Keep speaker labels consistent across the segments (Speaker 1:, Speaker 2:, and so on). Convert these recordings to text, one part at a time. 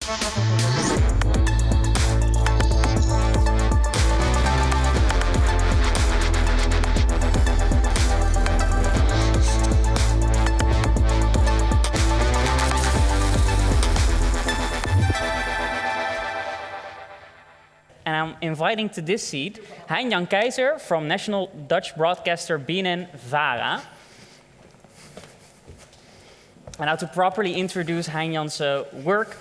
Speaker 1: And I'm inviting to this seat Hein-Jan Keijzer from national Dutch broadcaster BNNVARA. And now to properly introduce Hein-Jan's work,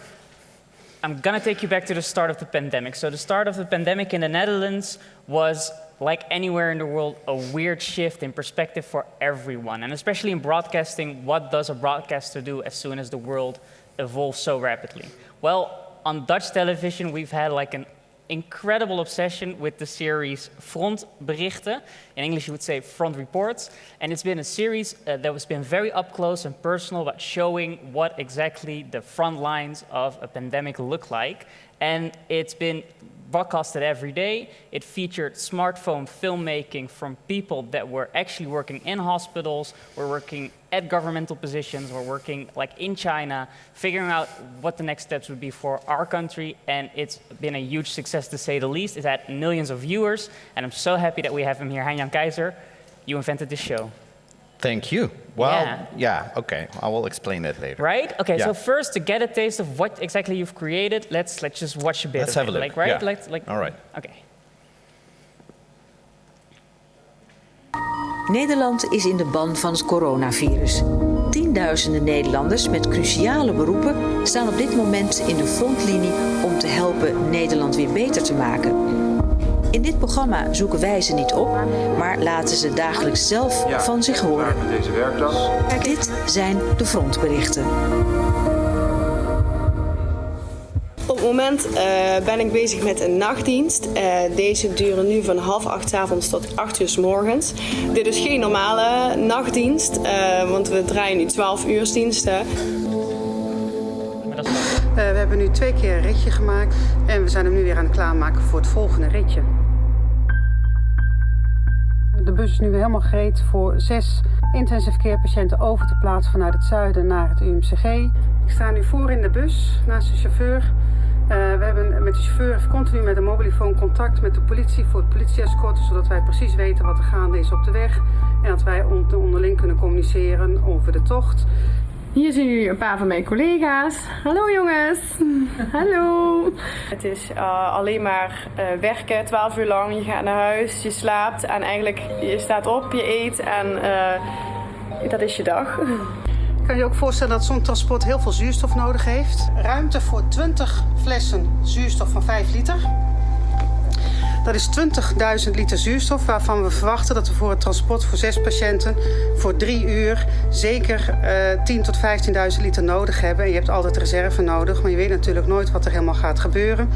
Speaker 1: I'm going to take you back to the start of the pandemic. So the start of the pandemic in the Netherlands was, like anywhere in the world, a weird shift in perspective for everyone. And especially in broadcasting, what does a broadcaster do as soon as the world evolves so rapidly? Well, on Dutch television, we've had like an incredible obsession with the series Frontberichten. In English, you would say Front Reports. And it's been a series that has been very up close and personal about showing what exactly the front lines of a pandemic look like. And it's been broadcasted every day. It featured smartphone filmmaking from people that were actually working in hospitals, were working at governmental positions, were working like in China, figuring out what the next steps would be for our country. And it's been a huge success, to say the least. It's had millions of viewers, and I'm so happy that we have him here. Hein-Jan Keijzer, you invented this show.
Speaker 2: Thank you. Well, yeah, okay. I will explain that later.
Speaker 1: Right? Okay,
Speaker 2: yeah.
Speaker 1: So first, to get a taste of what exactly you've created, let's just watch a bit
Speaker 2: Let's
Speaker 1: of
Speaker 2: have
Speaker 1: it.
Speaker 2: a look.
Speaker 1: Like, right?
Speaker 2: Yeah. All right.
Speaker 1: Okay.
Speaker 3: Nederland is in de ban van het coronavirus. Tienduizenden Nederlanders met cruciale beroepen staan op dit moment in de frontlinie om te helpen Nederland weer beter te maken. In dit programma zoeken wij ze niet op, maar laten ze dagelijks zelf van zich horen.
Speaker 4: Deze werkdag.
Speaker 3: Dit zijn de frontberichten.
Speaker 5: Op het moment ben ik bezig met een nachtdienst. Deze duren nu van 7:30 avonds tot 8 uur 's morgens. Dit is geen normale nachtdienst, want we draaien nu 12-uursdiensten.
Speaker 6: We hebben nu 2 keer een ritje gemaakt en we zijn hem nu weer aan het klaarmaken voor het volgende ritje. De bus is nu weer helemaal gereed voor 6 intensive care patiënten over te plaatsen vanuit het zuiden naar het UMCG. Ik sta nu voor in de bus naast de chauffeur. We hebben met de chauffeur continu met een mobielefoon contact met de politie voor het politie-escorten, zodat wij precies weten wat er gaande is op de weg en dat wij onderling kunnen communiceren over de tocht.
Speaker 7: Hier zien jullie een paar van mijn collega's. Hallo jongens. Hallo.
Speaker 5: Het is alleen maar werken, 12 uur lang. Je gaat naar huis, je slaapt en eigenlijk je staat op, je eet en dat is je dag.
Speaker 6: Kan je ook voorstellen dat zo'n transport heel veel zuurstof nodig heeft? Ruimte voor 20 flessen zuurstof van 5 liter. Dat is 20.000 liter zuurstof, waarvan we verwachten dat we voor het transport voor 6 patiënten voor 3 uur zeker 10.000 tot 15.000 liter nodig hebben. En je hebt altijd reserve nodig, maar je weet natuurlijk nooit wat er helemaal gaat gebeuren.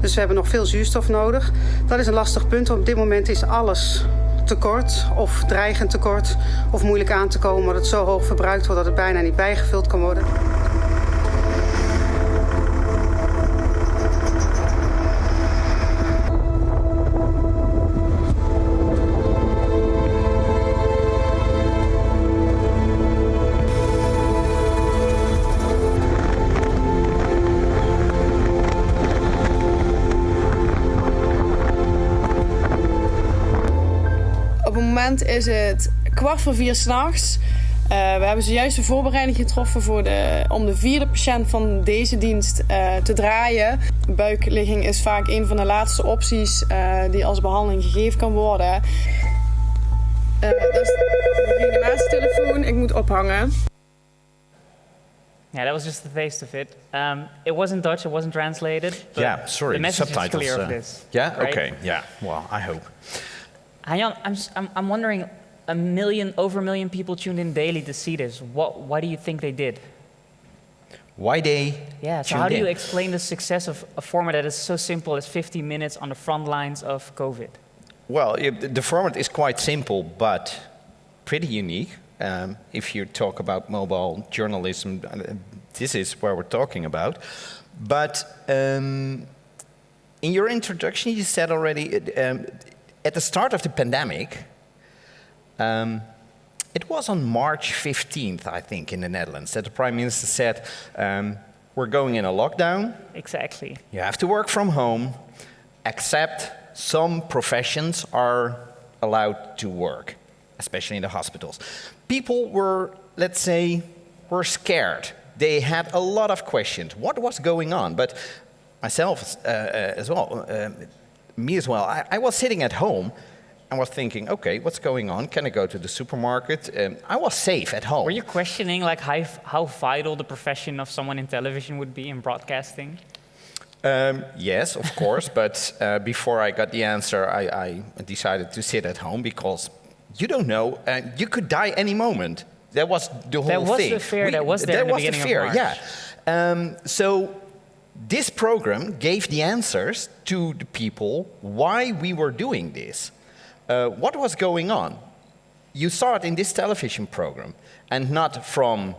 Speaker 6: Dus we hebben nog veel zuurstof nodig. Dat is een lastig punt, want op dit moment is alles tekort of dreigend tekort of moeilijk aan te komen, omdat het zo hoog verbruikt wordt dat het bijna niet bijgevuld kan worden.
Speaker 5: Op het moment is het 3:15 s'nachts. We hebben zojuist de voorbereiding getroffen om de 4e patiënt van deze dienst te draaien. Buikligging is vaak een van de laatste opties die als behandeling gegeven kan worden. Dat is de reanimatietelefoon. Ik moet ophangen.
Speaker 1: Yeah, that was just the taste of it. It wasn't Dutch, it wasn't translated. But
Speaker 2: Yeah, sorry,
Speaker 1: the message
Speaker 2: subtitles.
Speaker 1: is clear of this.
Speaker 2: Yeah,
Speaker 1: right?
Speaker 2: okay, yeah. Well, I hope.
Speaker 1: Hein-Jan, I'm wondering, over a million people tuned in daily to see this. Why do you think they did?
Speaker 2: Why they
Speaker 1: Yeah, so
Speaker 2: tuned
Speaker 1: how do you
Speaker 2: in?
Speaker 1: explain the success of a format that is so simple as 15 minutes on the front lines of COVID?
Speaker 2: Well, the format is quite simple, but pretty unique. If you talk about mobile journalism, this is where we're talking about. But in your introduction, you said already, at the start of the pandemic, it was on March 15th, I think, in the Netherlands, that the Prime Minister said, we're going in a lockdown.
Speaker 1: Exactly.
Speaker 2: You have to work from home, except some professions are allowed to work, especially in the hospitals. People were, let's say, were scared. They had a lot of questions. What was going on? But myself as well, me as well, I was sitting at home and was thinking, okay, what's going on? Can I go to the supermarket? I was safe at home.
Speaker 1: Were you questioning like how vital the profession of someone in television would be in broadcasting?
Speaker 2: Yes, of course, but before I got the answer, I decided to sit at home because you don't know, you could die any moment. That was the whole thing.
Speaker 1: That was the fear that was there in the beginning of March.
Speaker 2: Yeah. So this program gave the answers to the people why we were doing this. What was going on? You saw it in this television program, and not from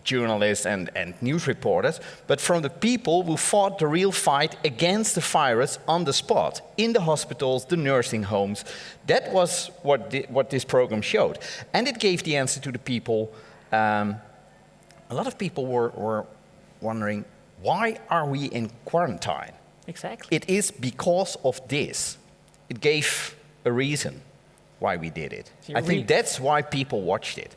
Speaker 2: journalists and news reporters, but from the people who fought the real fight against the virus on the spot, in the hospitals, the nursing homes. That was what this program showed. And it gave the answer to the people. A lot of people were wondering, why are we in quarantine?
Speaker 1: Exactly.
Speaker 2: It is because of this. It gave a reason why we did it.
Speaker 1: So
Speaker 2: I think that's why people watched it.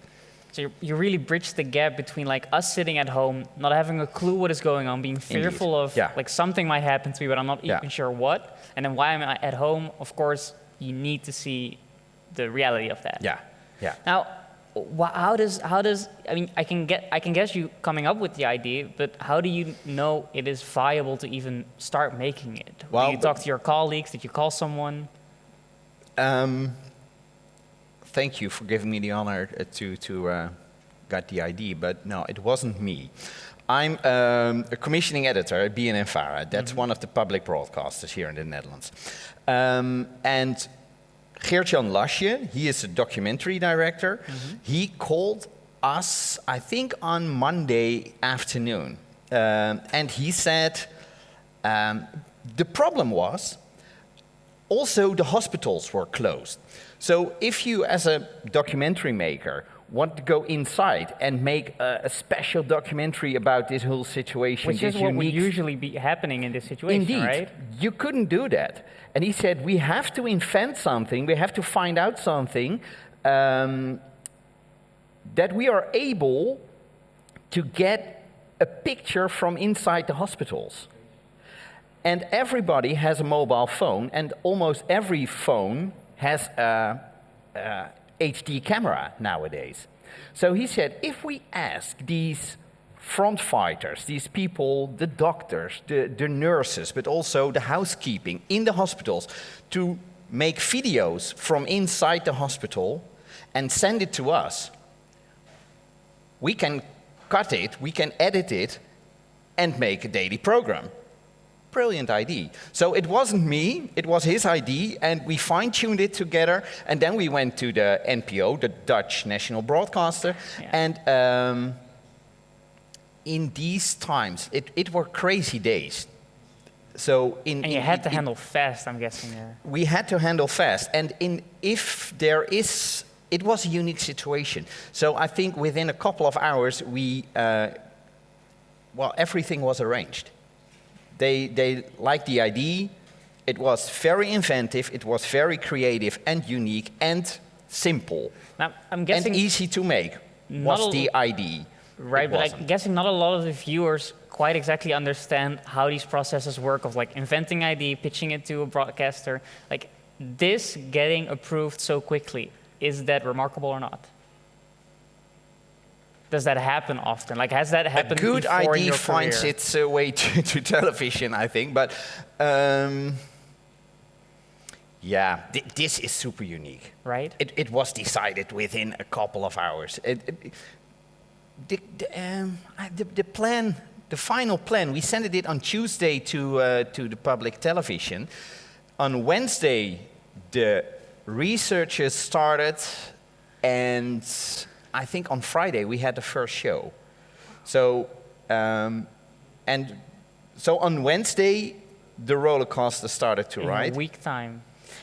Speaker 1: So you really bridged the gap between like us sitting at home, not having a clue what is going on, being fearful of like something might happen to me, but I'm not even sure what. And then why am I at home? Of course, you need to see the reality of that.
Speaker 2: Yeah, yeah.
Speaker 1: Now, how does I mean, I can guess you coming up with the idea, but how do you know it is viable to even start making it?
Speaker 2: Well,
Speaker 1: do you talk to your colleagues? Did you call someone?
Speaker 2: Thank you for giving me the honor to get the idea, but no, it wasn't me. I'm a commissioning editor at BNNVARA. That's one of the public broadcasters here in the Netherlands. And Geert-Jan Lasje, he is a documentary director. He called us, I think, on Monday afternoon. And he said, the problem was, also the hospitals were closed. So if you, as a documentary maker, want to go inside and make a special documentary about this whole situation,
Speaker 1: which is what would usually be happening in this situation,
Speaker 2: indeed,
Speaker 1: right?
Speaker 2: You couldn't do that. And he said, we have to invent something, we have to find out something that we are able to get a picture from inside the hospitals. And everybody has a mobile phone, and almost every phone has a HD camera nowadays. So he said, if we ask these front fighters, these people, the doctors, the nurses, but also the housekeeping in the hospitals, to make videos from inside the hospital and send it to us, we can cut it, we can edit it, and make a daily program. Brilliant idea. So it wasn't me, it was his idea, and we fine-tuned it together, and then we went to the NPO, the Dutch national broadcaster, and in these times, it were crazy days. So
Speaker 1: and you had to handle fast, I'm guessing.
Speaker 2: We had to handle fast, and if there is, it was a unique situation. So I think within a couple of hours, everything was arranged. They liked the idea. It was very inventive. It was very creative and unique and simple.
Speaker 1: Now, I'm guessing
Speaker 2: and easy to make was the idea.
Speaker 1: Right, but I'm guessing not a lot of the viewers quite exactly understand how these processes work of like inventing idea, pitching it to a broadcaster. Like this getting approved so quickly, is that remarkable or not? Does that happen often? Like, has that happened before in your career? A good idea
Speaker 2: finds its way to television, I think. But this is super unique.
Speaker 1: Right?
Speaker 2: It was decided within a couple of hours. The plan, the final plan, we sent it on Tuesday to the public television. On Wednesday, the researchers started, and I think on Friday we had the first show. So so on Wednesday the roller coaster started to ride.
Speaker 1: In a week time.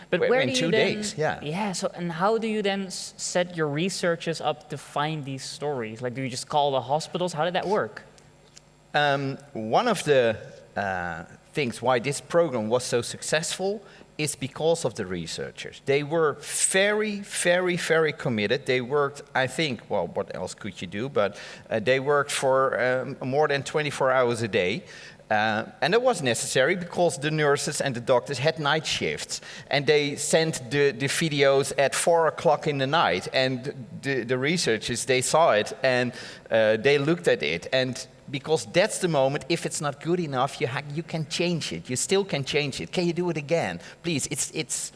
Speaker 1: But where
Speaker 2: in
Speaker 1: do
Speaker 2: 2
Speaker 1: you
Speaker 2: days,
Speaker 1: then, yeah. So and how do you then set your researchers up to find these stories? Like, do you just call the hospitals? How did that work?
Speaker 2: One of the things why this program was so successful is because of the researchers. They were very, very, very committed. They worked, I think, well, what else could you do? But they worked for more than 24 hours a day. And that was necessary because the nurses and the doctors had night shifts. And they sent the videos at 4 o'clock in the night. And the researchers, they saw it and they looked at it. And because that's the moment, if it's not good enough, you can change it. You still can change it. Can you do it again? Please, it's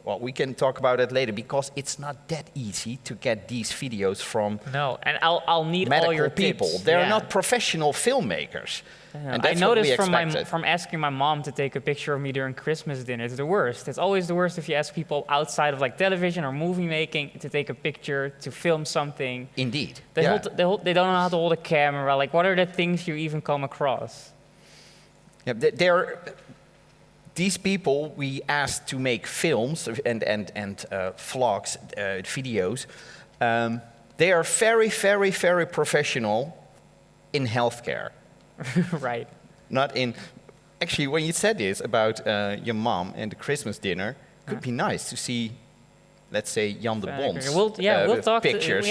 Speaker 2: well, we can talk about it later, because it's not that easy to get these videos from
Speaker 1: No, and I'll need
Speaker 2: medical
Speaker 1: all your
Speaker 2: people.
Speaker 1: tips.
Speaker 2: They're
Speaker 1: Yeah.
Speaker 2: not professional filmmakers. And
Speaker 1: I
Speaker 2: that's what we
Speaker 1: noticed
Speaker 2: expected.
Speaker 1: from asking my mom to take a picture of me during Christmas dinner, it's the worst. It's always the worst if you ask people outside of like television or movie making to take a picture, to film something.
Speaker 2: Indeed.
Speaker 1: They,
Speaker 2: Yeah.
Speaker 1: they don't know how to hold a camera. Like, what are the things you even come across?
Speaker 2: Yeah, these people we asked to make films and vlogs, videos. They are very, very, very professional in healthcare.
Speaker 1: Right.
Speaker 2: Not in. Actually, when you said this about your mom and the Christmas dinner, it could be nice to see, let's say, Jan de Bond's
Speaker 1: we'll talk
Speaker 2: pictures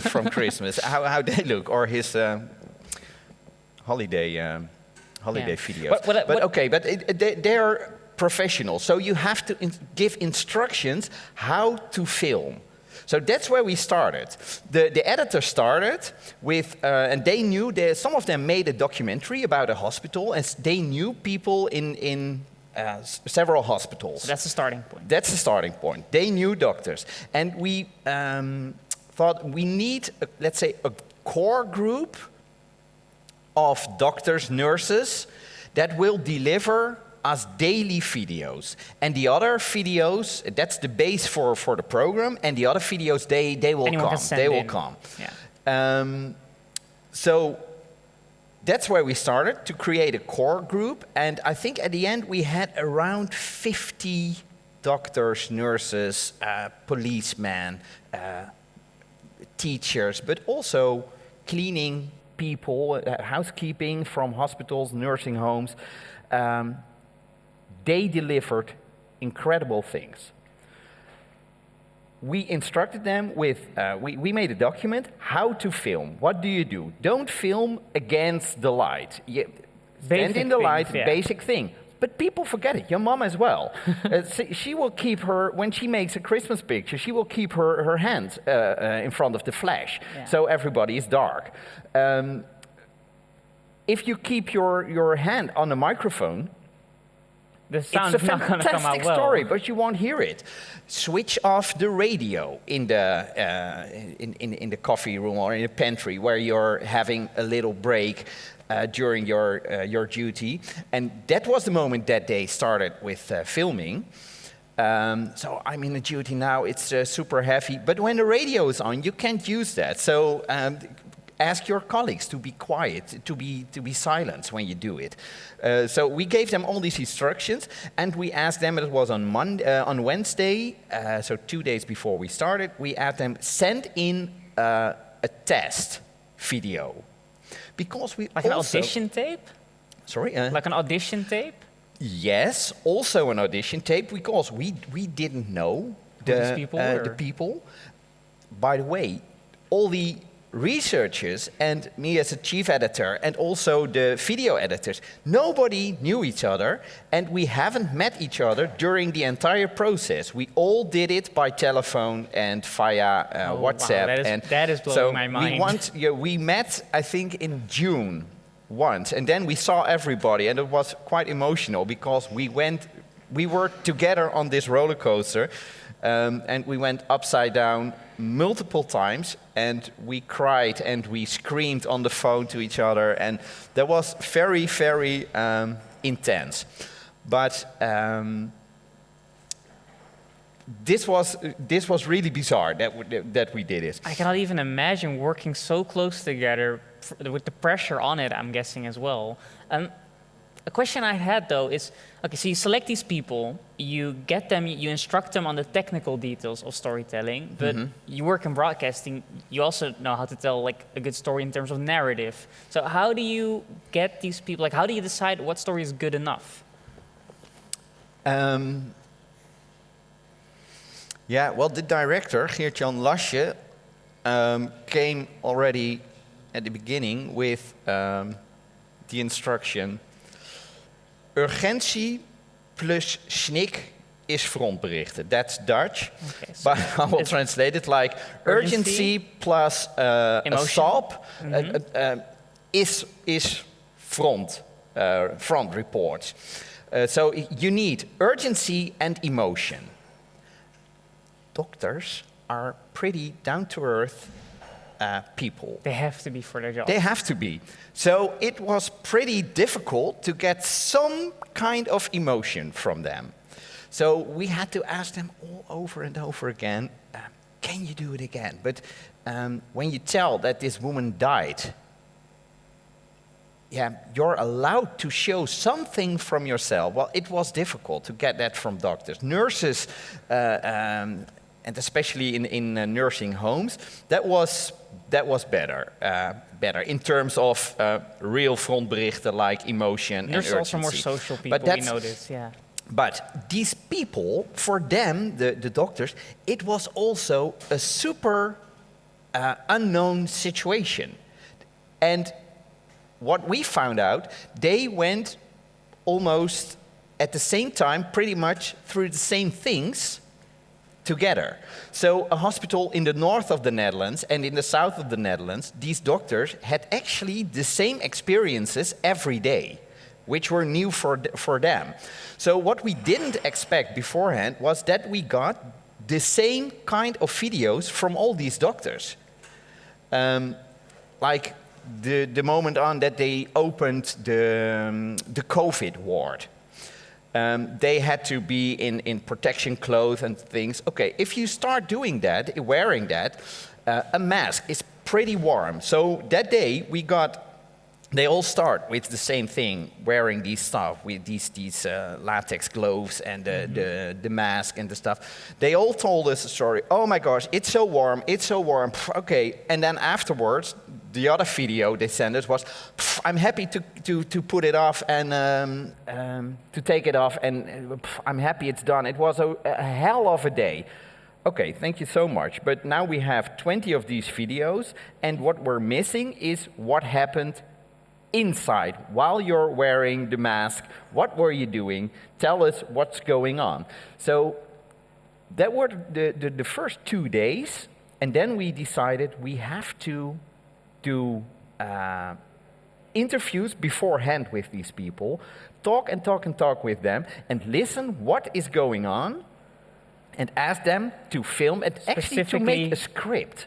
Speaker 2: from Christmas, how they look, or his holiday videos. They're professionals, so you have to give instructions how to film. So that's where we started. The editor started with, and they knew that some of them made a documentary about a hospital, and they knew people in several hospitals.
Speaker 1: So that's the starting point.
Speaker 2: That's the starting point. They knew doctors. And we thought we need, let's say, a core group of doctors, nurses, that will deliver us daily videos. And the other videos, that's the base for the program, and the other videos, they will
Speaker 1: Anyone
Speaker 2: come.
Speaker 1: can send
Speaker 2: They will
Speaker 1: in.
Speaker 2: come.
Speaker 1: Yeah.
Speaker 2: So that's where we started to create a core group. And I think at the end we had around 50 doctors, nurses, policemen, teachers, but also cleaning people, housekeeping from hospitals, nursing homes. They delivered incredible things. We instructed them with, we made a document, how to film. What do you do? Don't film against the light. Stand in the light, basic thing. But people forget it, your mom as well. She will keep her, when she makes a Christmas picture, she will keep her hand in front of the flash, so everybody is dark. If you keep your hand on the microphone,
Speaker 1: the sound is not going to come out well.
Speaker 2: Fantastic story, but you won't hear it. Switch off the radio in the coffee room or in the pantry where you're having a little break during your duty. And that was the moment that they started with filming. So I'm in a duty now, it's super heavy. But when the radio is on, you can't use that. So ask your colleagues to be quiet, to be silent when you do it. So we gave them all these instructions, and we asked them, it was on Wednesday, so 2 days before we started, we asked them, send in a test video. Because we
Speaker 1: Like an audition tape?
Speaker 2: Sorry?
Speaker 1: Like an audition tape?
Speaker 2: Yes, also an audition tape, because we didn't know
Speaker 1: these people were.
Speaker 2: the people. By the way, all the researchers and me as a chief editor and also the video editors, nobody knew each other, and we haven't met each other during the entire process. We all did it by telephone and via WhatsApp.
Speaker 1: Wow, that is blowing my mind.
Speaker 2: We met, I think, in June once, and then we saw everybody, and it was quite emotional because we were together on this roller coaster, and we went upside down multiple times, and we cried and we screamed on the phone to each other, and that was very, very intense. But this was really bizarre that we did it.
Speaker 1: I cannot even imagine working so close together with the pressure on it, I'm guessing as well. a question I had though is, okay, so you select these people, you get them, you instruct them on the technical details of storytelling, but you work in broadcasting, you also know how to tell like a good story in terms of narrative. So how do you get these people, like how do you decide what story is good enough?
Speaker 2: Yeah, well, the director, Geert-Jan Lasje, came already at the beginning with the instruction: urgentie plus schnik is frontberichten. That's Dutch,
Speaker 1: Okay, so
Speaker 2: but I will translate it like urgency plus a sob is front reports. So you need urgency and emotion. Doctors are pretty down-to-earth people.
Speaker 1: They have to be for their job.
Speaker 2: They have to be. So it was pretty difficult to get some kind of emotion from them. So we had to ask them all over and over again, can you do it again? But when you tell that this woman died, yeah, you're allowed to show something from yourself. Well, it was difficult to get that from doctors. Nurses, and especially in nursing homes, that was better in terms of real frontberichten like emotion and urgency.
Speaker 1: Nurses also more social people, we notice, yeah.
Speaker 2: But these people, for them, the doctors, it was also a super unknown situation. And what we found out, they went almost at the same time, pretty much through the same things together. So a hospital in the north of the Netherlands and in the south of the Netherlands, these doctors had actually the same experiences every day, which were new for them. So what we didn't expect beforehand was that we got the same kind of videos from all these doctors. Like the moment on that they opened the COVID ward. They had to be in protection clothes and things. Okay, if you start doing that, wearing that, a mask is pretty warm. So that day they all start with the same thing, wearing these stuff, with these latex gloves and the mask and the stuff. They all told us a story. Oh my gosh, it's so warm, it's so warm. Okay, and then afterwards, the other video they sent us was, I'm happy to put it off and to take it off, and I'm happy it's done. It was a hell of a day. Okay, thank you so much. But now we have 20 of these videos, and what we're missing is what happened inside while you're wearing the mask. What were you doing? Tell us what's going on. So that were the first 2 days, and then we decided we have to do interviews beforehand with these people, talk and talk and talk with them, and listen what is going on, and ask them to film it, actually to make a script.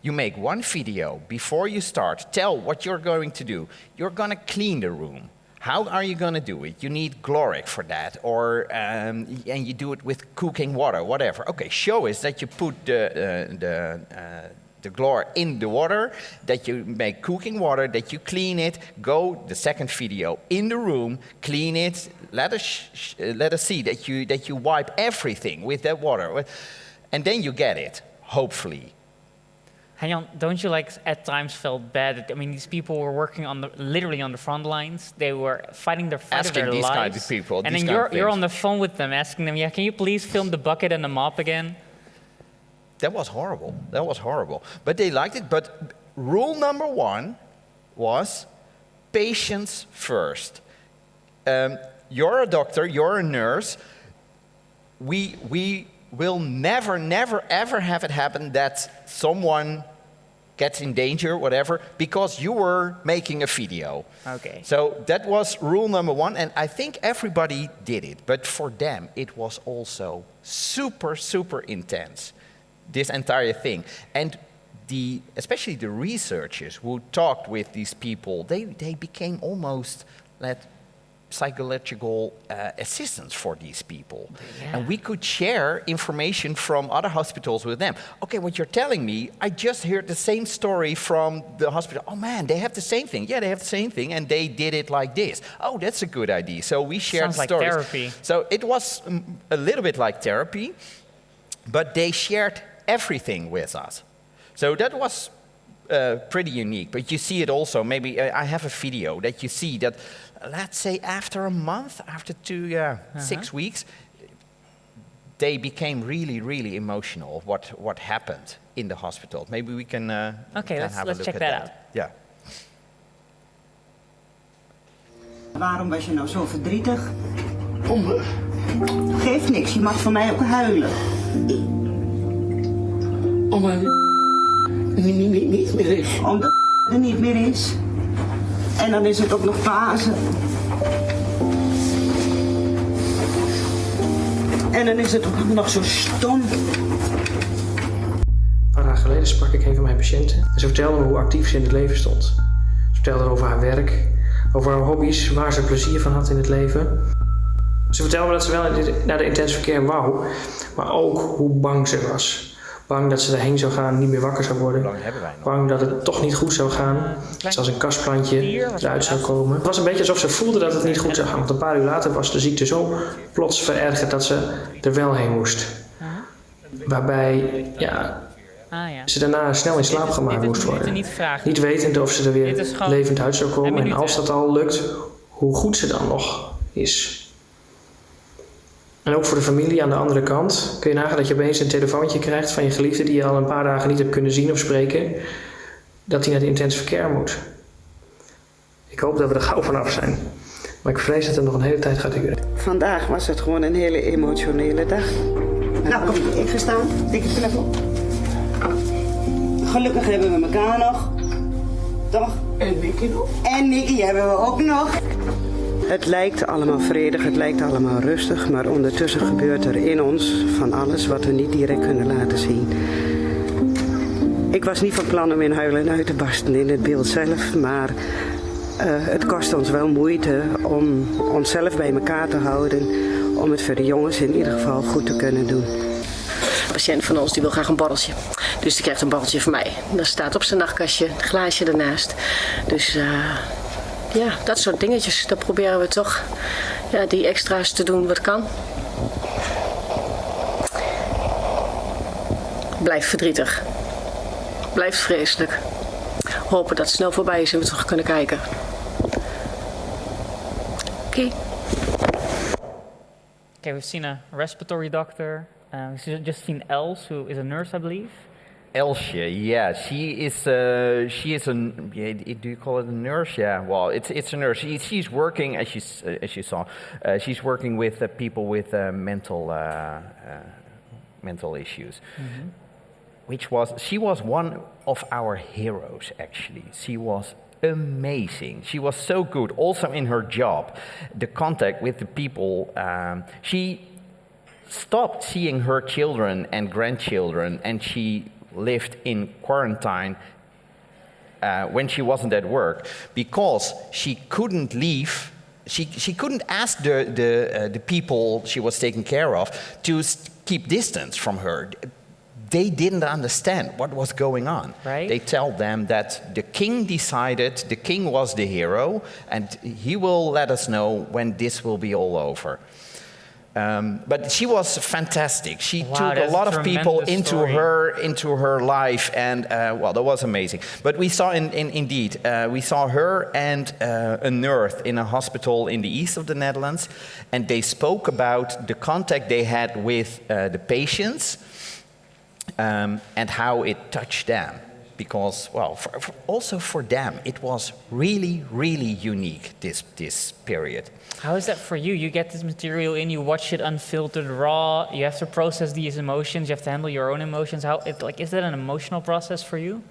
Speaker 2: You make one video before you start. Tell what you're going to do. You're going to clean the room. How are you going to do it? You need Gloric for that, or and you do it with cooking water, whatever. Okay, show us that you put the Glor in the water, that you make cooking water, that you clean it. Go the second video in the room, clean it. Let us see that you wipe everything with that water, and then you get it. Hopefully.
Speaker 1: Hein-Jan, don't you at times felt bad? I mean, these people were working literally on the front lines. They were fighting their fight of their lives. Asking these kind of
Speaker 2: people,
Speaker 1: and then you're on the phone with them, asking them, yeah, can you please film the bucket and the mop again?
Speaker 2: That was horrible. That was horrible. But they liked it. But rule number 1 was patience first. You're a doctor, you're a nurse. We will never, ever have it happen that someone gets in danger, whatever, because you were making a video.
Speaker 1: Okay.
Speaker 2: So that was rule number 1, and I think everybody did it. But for them, it was also super, super intense, this entire thing. And especially the researchers who talked with these people, they became almost psychological assistance for these people. Yeah. And we could share information from other hospitals with them. Okay, what you're telling me, I just heard the same story from the hospital. Oh man, they have the same thing. Yeah, they have the same thing, and they did it like this. Oh, that's a good idea. So we shared
Speaker 1: Sounds
Speaker 2: stories.
Speaker 1: like therapy.
Speaker 2: So it was a little bit like therapy, but they shared everything with us. So that was pretty unique. But you see it also, maybe I have a video that you see that, let's say after a month, after 6 weeks, they became really, really emotional what happened in the hospital. Maybe we can,
Speaker 1: okay, let's check that out.
Speaker 2: Yeah.
Speaker 4: Waarom was je nou zo verdrietig? Geeft niks, je mag voor mij ook huilen.
Speaker 8: Omdat het niet meer is.
Speaker 4: Omdat het er niet meer is. En dan is het ook nog Pasen. En dan is het ook nog zo stom.
Speaker 9: Een paar dagen geleden sprak ik een van mijn patiënten. En ze vertelde me hoe actief ze in het leven stond. Ze vertelde over haar werk, over haar hobby's, waar ze plezier van had in het leven. Ze vertelde me dat ze wel naar de intensive care wou, maar ook hoe bang ze was. Bang dat ze erheen zou gaan, niet meer wakker zou worden. Bang dat het toch niet goed zou gaan. Zoals een kastplantje eruit zou komen. Het was een beetje alsof ze voelde dat het niet goed zou gaan. Want een paar uur later was de ziekte zo plots verergerd dat ze er wel heen moest. Waarbij ze daarna snel in slaap gemaakt moest worden. Niet wetend of ze er weer levend uit zou komen. En als dat al lukt, hoe goed ze dan nog is. En ook voor de familie aan de andere kant. Kun je nagaan dat je opeens een telefoontje krijgt van je geliefde die je al een paar dagen niet hebt kunnen zien of spreken. Dat hij naar de intensive care moet. Ik hoop dat we er gauw vanaf zijn. Maar ik vrees dat het nog een hele tijd gaat duren.
Speaker 4: Vandaag was het gewoon een hele emotionele dag. Nou, kom ik ga staan. Tik het telefoon. Gelukkig hebben we elkaar nog. Toch?
Speaker 8: En Nicky nog.
Speaker 4: En Nicky hebben we ook nog. Het lijkt allemaal vredig, het lijkt allemaal rustig, maar ondertussen gebeurt er in ons van alles wat we niet direct kunnen laten zien. Ik was niet van plan om in huilen uit te barsten in het beeld zelf, maar het kost ons wel moeite om onszelf bij elkaar te houden, om het voor de jongens in ieder geval goed te kunnen doen.
Speaker 10: Een patiënt van ons die wil graag een borreltje. Dus die krijgt een borreltje van mij. Dat staat op zijn nachtkastje, een glaasje ernaast. Dus ja, dat soort dingetjes. Dan proberen we toch die extra's te doen wat kan. Blijft verdrietig. Blijft vreselijk. Hopen dat het snel voorbij is en we terug kunnen kijken. Oké.
Speaker 1: Okay, we've seen a respiratory doctor. We've just seen Els, who is a nurse, I believe.
Speaker 2: Elsje, yeah, she is a. Do you call it a nurse? Yeah, well, it's a nurse. She's working, as you saw, she's working with people with mental issues. Mm-hmm. She was one of our heroes, actually. She was amazing. She was so good, also in her job, the contact with the people. She stopped seeing her children and grandchildren, and she lived in quarantine when she wasn't at work because she couldn't leave. She couldn't ask the people she was taking care of to keep distance from her. They didn't understand what was going on.
Speaker 1: Right.
Speaker 2: They tell them that the king decided, the king was the hero, and he will let us know when this will be all over. But she was fantastic. She took a lot of people into her life, and well, that was amazing. But we saw indeed, we saw her and a nurse in a hospital in the east of the Netherlands, and they spoke about the contact they had with the patients and how it touched them. Because, well, also for them, it was really, really unique, this period.
Speaker 1: How is that for you? You get this material in, you watch it unfiltered, raw, you have to process these emotions, you have to handle your own emotions. Is that an emotional process for you?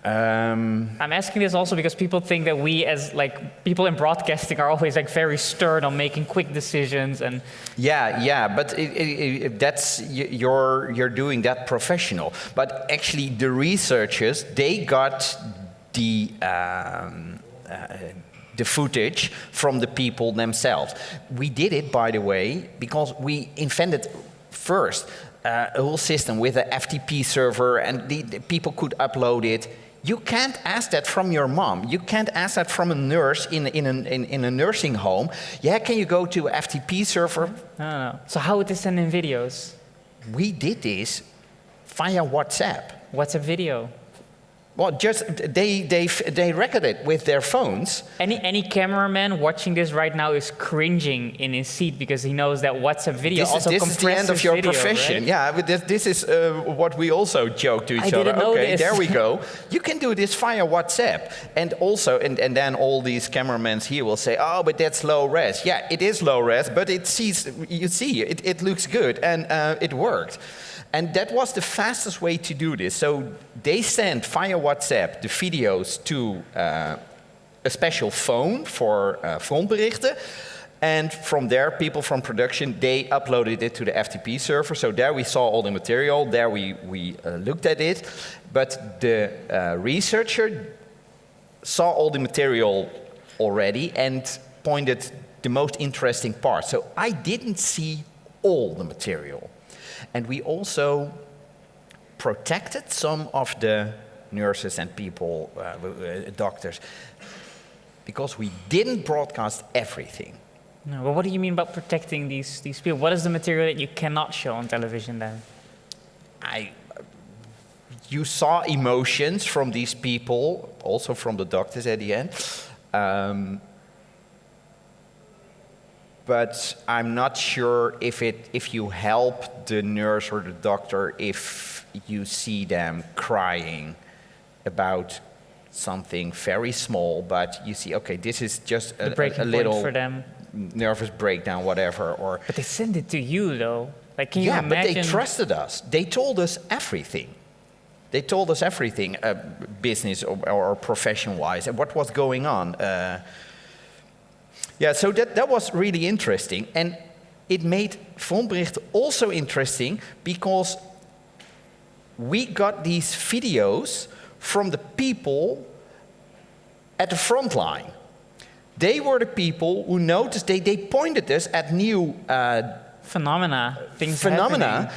Speaker 1: I'm asking this also because people think that we, as people in broadcasting, are always very stern on making quick decisions and.
Speaker 2: Yeah, but that's you're doing that professional. But actually, the researchers they got the footage from the people themselves. We did it, by the way, because we invented first a whole system with an FTP server, and the people could upload it. You can't ask that from your mom. You can't ask that from a nurse in a nursing home. Yeah, can you go to an FTP server?
Speaker 1: No. So how would they send in videos?
Speaker 2: We did this via WhatsApp.
Speaker 1: WhatsApp video?
Speaker 2: Well, just they record it with their phones.
Speaker 1: Any cameraman watching this right now is cringing in his seat because he knows that WhatsApp video also compresses video.
Speaker 2: This is the end of your profession.
Speaker 1: Right?
Speaker 2: Yeah, but this is what we also joke to each other. Okay, there we go. You can do this via WhatsApp. And also, and then all these cameramen here will say, oh, but that's low res. Yeah, it is low res, but it looks good, and it worked. And that was the fastest way to do this. So they sent via WhatsApp the videos to a special phone for Frontberichten. And from there, people from production, they uploaded it to the FTP server. So there we saw all the material. There we looked at it. But the researcher saw all the material already and pointed the most interesting part. So I didn't see all the material. And we also protected some of the nurses and people, doctors, because we didn't broadcast everything.
Speaker 1: No, well, what do you mean about protecting these people? What is the material that you cannot show on television then?
Speaker 2: You saw emotions from these people, also from the doctors at the end. But I'm not sure if you help the nurse or the doctor if you see them crying about something very small, but you see, okay, this is just a little
Speaker 1: for them.
Speaker 2: Nervous breakdown, whatever.
Speaker 1: But they send it to you, though. Like, can you imagine?
Speaker 2: But they trusted us. They told us everything. They told us everything, business or profession-wise, and what was going on. Yeah, so that was really interesting. And it made Frontberichten also interesting because we got these videos from the people at the front line. They were the people who noticed, they pointed us at new
Speaker 1: phenomena
Speaker 2: happening.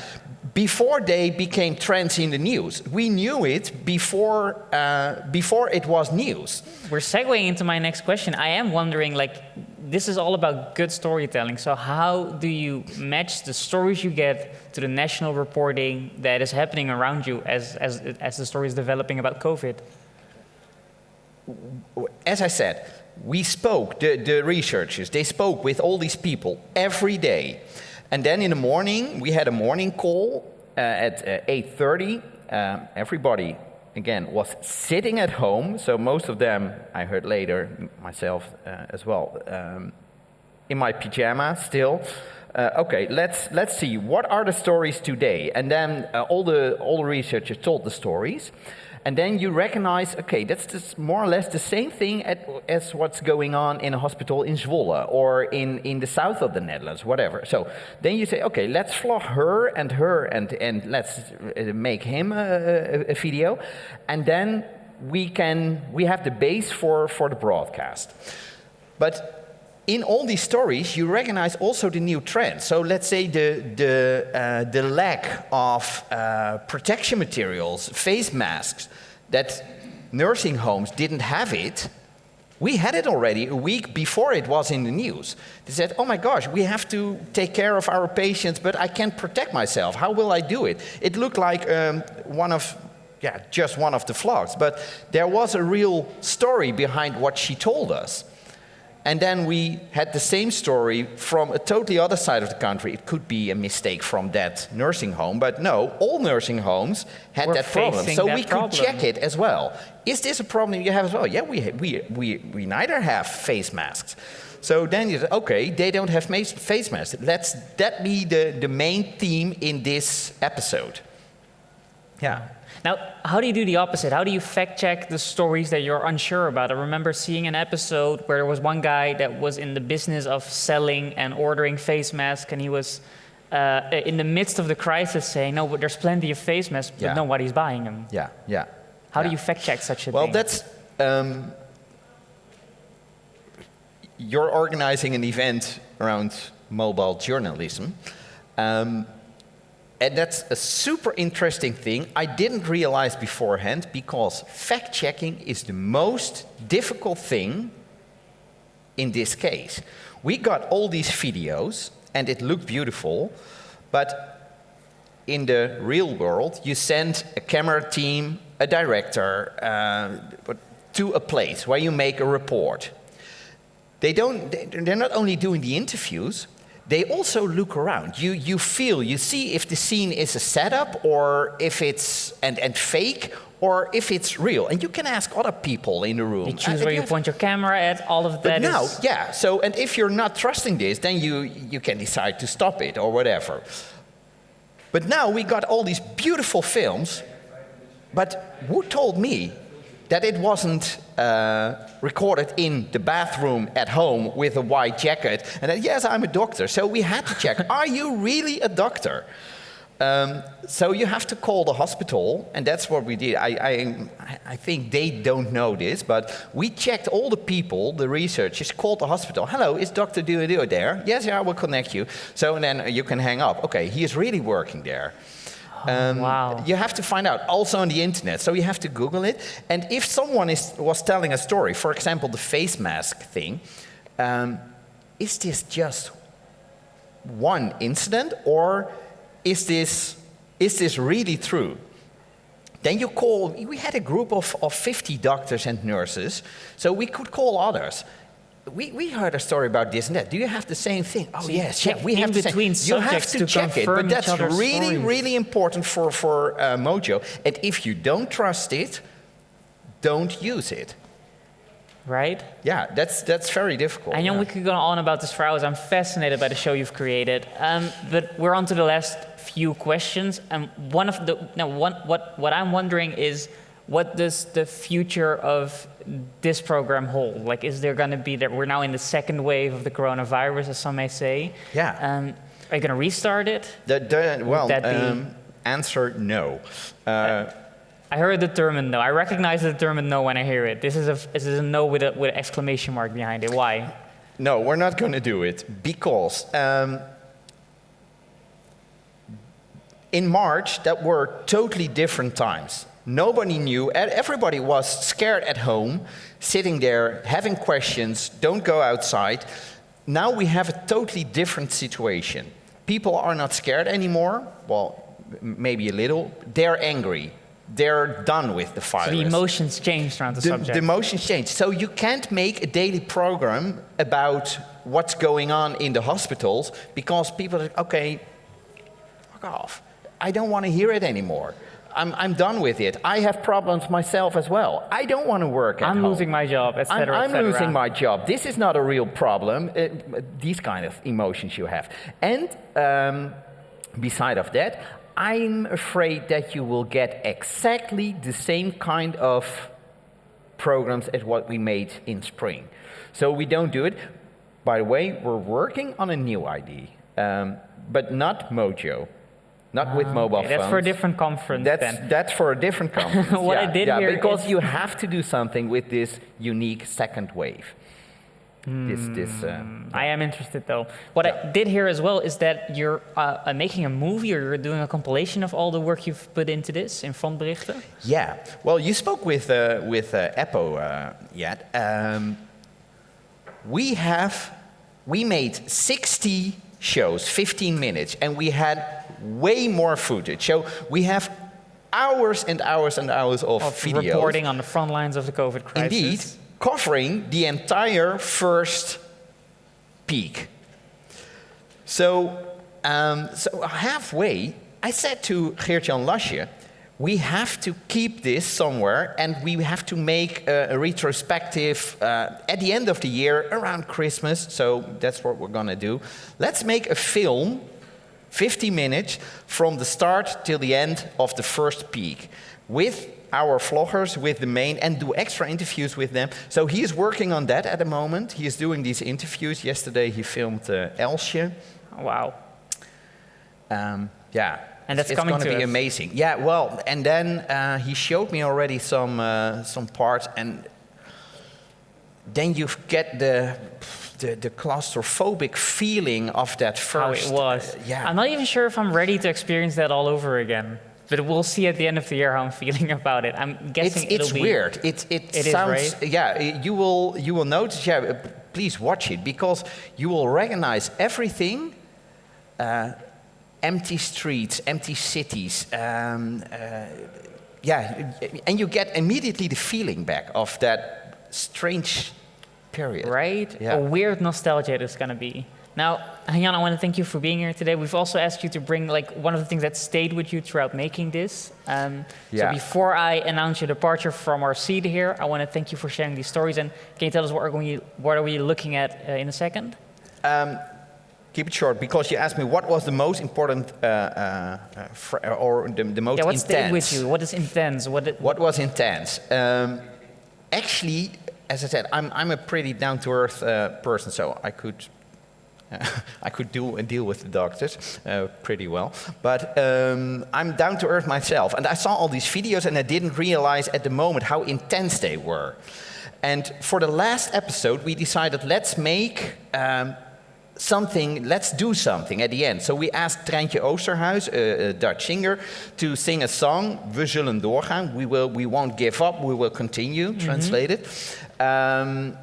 Speaker 2: Before they became trends in the news. We knew it before it was news.
Speaker 1: We're segueing into my next question. I am wondering, like, this is all about good storytelling. So how do you match the stories you get to the national reporting that is happening around you as the story is developing about COVID?
Speaker 2: As I said, we spoke, the researchers, they spoke with all these people every day. And then in the morning, we had a morning call at 8:30. Everybody, again, was sitting at home. So most of them, I heard later, myself as well, in my pyjama still. Okay, let's see, what are the stories today? And then all the researchers told the stories. And then you recognize, okay, that's just more or less the same thing as what's going on in a hospital in Zwolle or in the south of the Netherlands, whatever. So then you say, okay, let's flog her and let's make him a video. And then we have the base for the broadcast. But in all these stories, you recognize also the new trends. So let's say the lack of protection materials, face masks, that nursing homes didn't have it. We had it already a week before it was in the news. They said, oh my gosh, we have to take care of our patients, but I can't protect myself. How will I do it? It looked like just one of the vlogs, but there was a real story behind what she told us. And then we had the same story from a totally other side of the country. It could be a mistake from that nursing home, but no, all nursing homes had that problem. So we could check it as well. Is this a problem you have as well? Yeah, we neither have face masks. So then you say, okay, they don't have face masks. Let that be the main theme in this episode. Yeah.
Speaker 1: Now, how do you do the opposite? How do you fact-check the stories that you're unsure about? I remember seeing an episode where there was one guy that was in the business of selling and ordering face masks, and he was in the midst of the crisis saying, no, but there's plenty of face masks, but nobody's buying them.
Speaker 2: Yeah.
Speaker 1: How do you fact-check such a thing?
Speaker 2: Well, that's... you're organizing an event around mobile journalism. And that's a super interesting thing. I didn't realize beforehand, because fact-checking is the most difficult thing in this case. We got all these videos, and it looked beautiful, but in the real world, you send a camera team, a director, to a place where you make a report. They're not only doing the interviews, they also look around. You feel, you see if the scene is a setup, or if it's and fake, or if it's real. And you can ask other people in the room.
Speaker 1: You choose where you point your camera at, all of that.
Speaker 2: But now, yeah, so, and if you're not trusting this, then you can decide to stop it or whatever. But now we got all these beautiful films, but who told me that it wasn't recorded in the bathroom at home with a white jacket? And then, yes, I'm a doctor. So we had to check, are you really a doctor? So you have to call the hospital, and that's what we did. I think they don't know this, but we checked all the people, the researchers, called the hospital. Hello, is Dr. Duo there? Yes, yeah, I will connect you. So and then you can hang up. Okay, he is really working there.
Speaker 1: Wow.
Speaker 2: You have to find out, also on the internet, so you have to Google it. And if someone was telling a story, for example, the face mask thing, is this just one incident, or is this really true? Then you call, we had a group of 50 doctors and nurses, so we could call others. We heard a story about this and that. Do you have the same thing? Oh, yes, yeah, we have the same. You have to check it, but that's really, really important for MOJO. And if you don't trust it, don't use it.
Speaker 1: Right?
Speaker 2: Yeah, that's very difficult.
Speaker 1: And we could go on about this for hours. I'm fascinated by the show you've created. But we're on to the last few questions. And what I'm wondering is, what does the future of this program hold? Like, is there going to be we're now in the second wave of the coronavirus, as some may say.
Speaker 2: Yeah.
Speaker 1: Are you going to restart it?
Speaker 2: Answer no.
Speaker 1: I heard a determined no. I recognize the determined no when I hear it. This is a no with an exclamation mark behind it. Why?
Speaker 2: No, we're not going to do it because in March, that were totally different times. Nobody knew, everybody was scared at home, sitting there, having questions, don't go outside. Now we have a totally different situation. People are not scared anymore, well, maybe a little. They're angry. They're done with the virus.
Speaker 1: So the emotions changed around the subject.
Speaker 2: The emotions changed. So you can't make a daily program about what's going on in the hospitals, because people are, okay, fuck off. I don't want to hear it anymore. I'm done with it. I have problems myself as well. I don't want to work at home.
Speaker 1: I'm losing my job, et cetera,
Speaker 2: I'm losing my job. This is not a real problem. These kind of emotions you have. And beside of that, I'm afraid that you will get exactly the same kind of programs as what we made in spring. So we don't do it. By the way, we're working on a new idea, but not MOJO. Not with mobile phones. That's
Speaker 1: for a different conference then.
Speaker 2: That's for a different conference.
Speaker 1: What I did here
Speaker 2: because you have to do something with this unique second wave.
Speaker 1: I am interested though. What I did hear as well is that you're making a movie, or you're doing a compilation of all the work you've put into this in Frontberichten.
Speaker 2: Yeah. Well, you spoke with Eppo yet. We made 60 shows, 15 minutes, and we had way more footage. So we have hours and hours and hours of videos.
Speaker 1: Reporting on the front lines of the COVID crisis.
Speaker 2: Indeed, covering the entire first peak. So halfway, I said to Geert-Jan Lasje, we have to keep this somewhere, and we have to make a retrospective at the end of the year, around Christmas. So that's what we're going to do. Let's make a film, 50 minutes, from the start till the end of the first peak, with our vloggers, with the main, and do extra interviews with them. So he is working on that at the moment. He is doing these interviews. Yesterday he filmed Elsje.
Speaker 1: Wow.
Speaker 2: Yeah.
Speaker 1: And that's
Speaker 2: it's
Speaker 1: coming
Speaker 2: to be amazing. Yeah, well, and then he showed me already some parts, and then you get the claustrophobic feeling of that first.
Speaker 1: How it was.
Speaker 2: Yeah.
Speaker 1: I'm not even sure if I'm ready to experience that all over again. But we'll see at the end of the year how I'm feeling about it. I'm guessing
Speaker 2: it's weird. It sounds.
Speaker 1: Is, right?
Speaker 2: Yeah, you will notice. Yeah, please watch it because you will recognize everything. Empty streets, empty cities. Yeah, and you get immediately the feeling back of that strange period.
Speaker 1: Right?
Speaker 2: Yeah.
Speaker 1: A weird nostalgia it's going to be. Now, Hein-Jan, I want to thank you for being here today. We've also asked you to bring one of the things that stayed with you throughout making this. So before I announce your departure from our seat here, I want to thank you for sharing these stories. And can you tell us what are we looking at in a second?
Speaker 2: Keep it short, because you asked me what was the most important or the most
Speaker 1: what
Speaker 2: intense.
Speaker 1: Stayed with you? What is intense?
Speaker 2: What was intense? Actually, as I said, I'm a pretty down-to-earth person, so I could deal with the doctors pretty well. But I'm down-to-earth myself, and I saw all these videos, and I didn't realize at the moment how intense they were. And for the last episode, we decided let's make let's do something at the end. So we asked Treintje Oosterhuis, a Dutch singer, to sing a song, We zullen doorgaan, we won't give up, we will continue, translated. And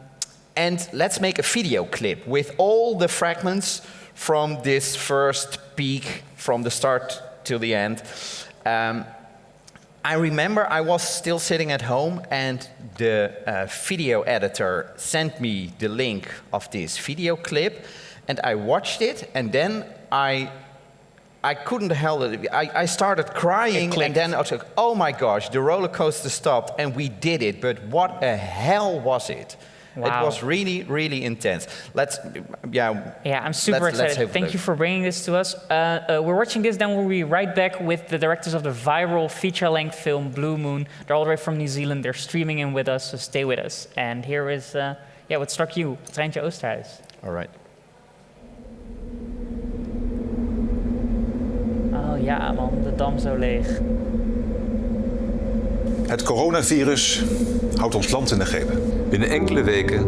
Speaker 2: let's make a video clip with all the fragments from this first peak, from the start till the end. I remember I was still sitting at home and the video editor sent me the link of this video clip. And I watched it, and then I couldn't help it. I started crying, and then I was like, oh my gosh, the roller coaster stopped, and we did it. But what the hell was it? Wow. It was really, really intense.
Speaker 1: I'm super excited. Thank you for bringing this to us. We're watching this, then we'll be right back with the directors of the viral feature-length film Blue Moon. They're all the way from New Zealand. They're streaming in with us, so stay with us. And here is what struck you, Treintje Oosterhuis.
Speaker 2: All right.
Speaker 1: Oh ja, man, de dam zo leeg.
Speaker 11: Het coronavirus houdt ons land in de greep.
Speaker 12: Binnen enkele weken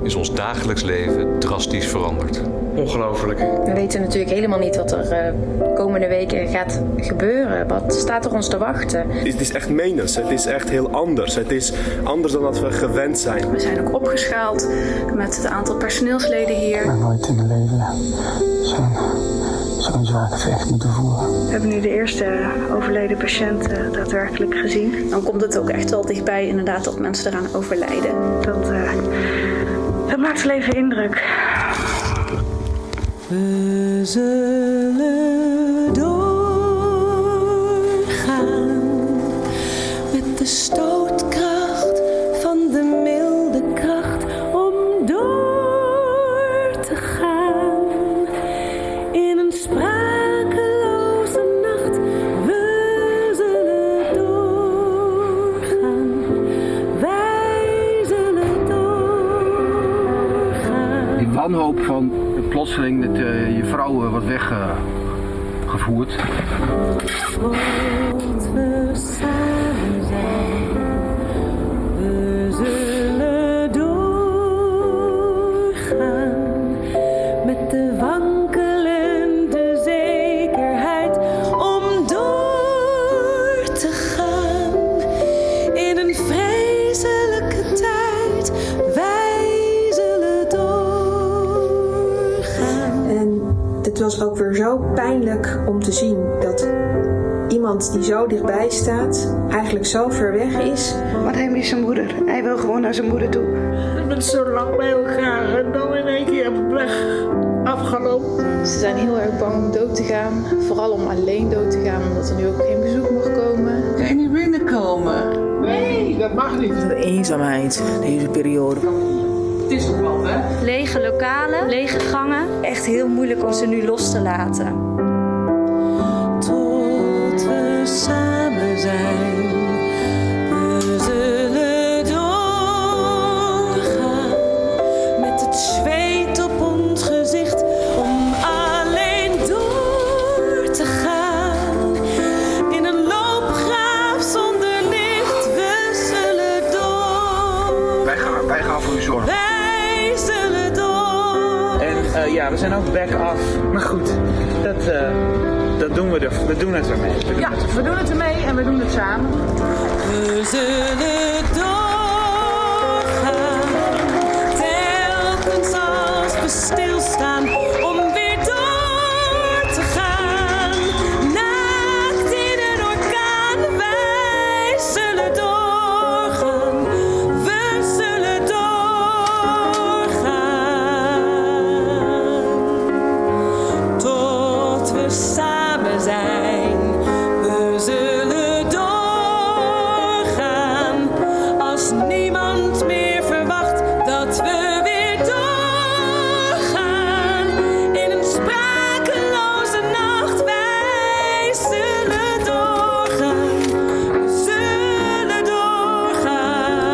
Speaker 12: is ons dagelijks leven drastisch veranderd.
Speaker 9: Ongelooflijk.
Speaker 13: We weten natuurlijk helemaal niet wat er de komende weken gaat gebeuren. Wat staat er ons te wachten?
Speaker 14: Het is echt menens. Het is echt heel anders. Het is anders dan dat we gewend zijn.
Speaker 15: We zijn ook opgeschaald met het aantal personeelsleden hier.
Speaker 8: Ik heb nooit in mijn leven zo'n zware gevecht moeten voeren.
Speaker 15: We hebben nu de eerste overleden patiënt daadwerkelijk gezien. Dan komt het ook echt wel dichtbij inderdaad dat mensen eraan overlijden. Dat maakt wel even indruk.
Speaker 16: We zullen doorgaan met de stootkracht van de milde kracht om door te gaan in een sprakeloze nacht. We zullen doorgaan, wij zullen doorgaan.
Speaker 17: Die wanhoop van plotseling dat je vrouw wordt weggevoerd.
Speaker 16: Want we samen zijn, we zullen doorgaan met de wankelende zekerheid om door te gaan in een vreselijke tijd. Wij zullen doorgaan.
Speaker 18: En het was ook weer zo pijnlijk om te zien dat iemand die zo dichtbij staat eigenlijk zo ver weg is.
Speaker 19: Want hij mist zijn moeder. Hij wil gewoon naar zijn moeder toe.
Speaker 20: Je bent zo lang bij elkaar en dan in één keer op weg afgelopen.
Speaker 21: Ze zijn heel erg bang om dood te gaan. Vooral om alleen dood te gaan, omdat er nu ook geen bezoek mag komen.
Speaker 20: Kan je niet binnenkomen? Nee, dat mag niet.
Speaker 22: De eenzaamheid deze periode.
Speaker 20: Het is toch wat, hè?
Speaker 23: Lege lokalen, lege gangen. Echt heel moeilijk om ze nu los te laten.
Speaker 16: Tot we samen zijn, we zullen doorgaan met het zweet op ons gezicht om alleen door te gaan in een loopgraaf zonder licht. We zullen door.
Speaker 17: Wij gaan voor u zorgen.
Speaker 16: Wij zullen door.
Speaker 3: ja, we zijn ook back-off. Maar goed, dat doen we doen het ermee.
Speaker 6: We doen het ermee en we doen het samen.
Speaker 16: We zullen doorgaan, telkens als we stilstaan, om weer door te gaan. Naakt in een orkaan, wij zullen doorgaan. We zullen doorgaan, tot we samen zijn. We zullen doorgaan, als niemand meer verwacht dat we weer doorgaan. In een sprakeloze nacht, wij zullen doorgaan. We zullen doorgaan.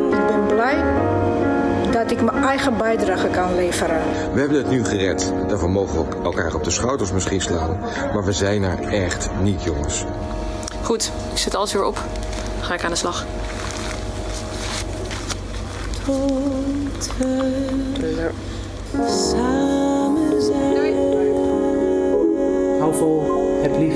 Speaker 6: Ik ben blij dat ik mijn eigen bijdrage kan leveren.
Speaker 7: We hebben het nu gered. Daarvoor mogen we elkaar op de schouders misschien slaan. Maar we zijn er echt niet, jongens.
Speaker 24: Goed, ik zet alles weer op. Ga ik aan de slag.
Speaker 16: Tot we samen zijn.
Speaker 9: Hou vol, heb lief.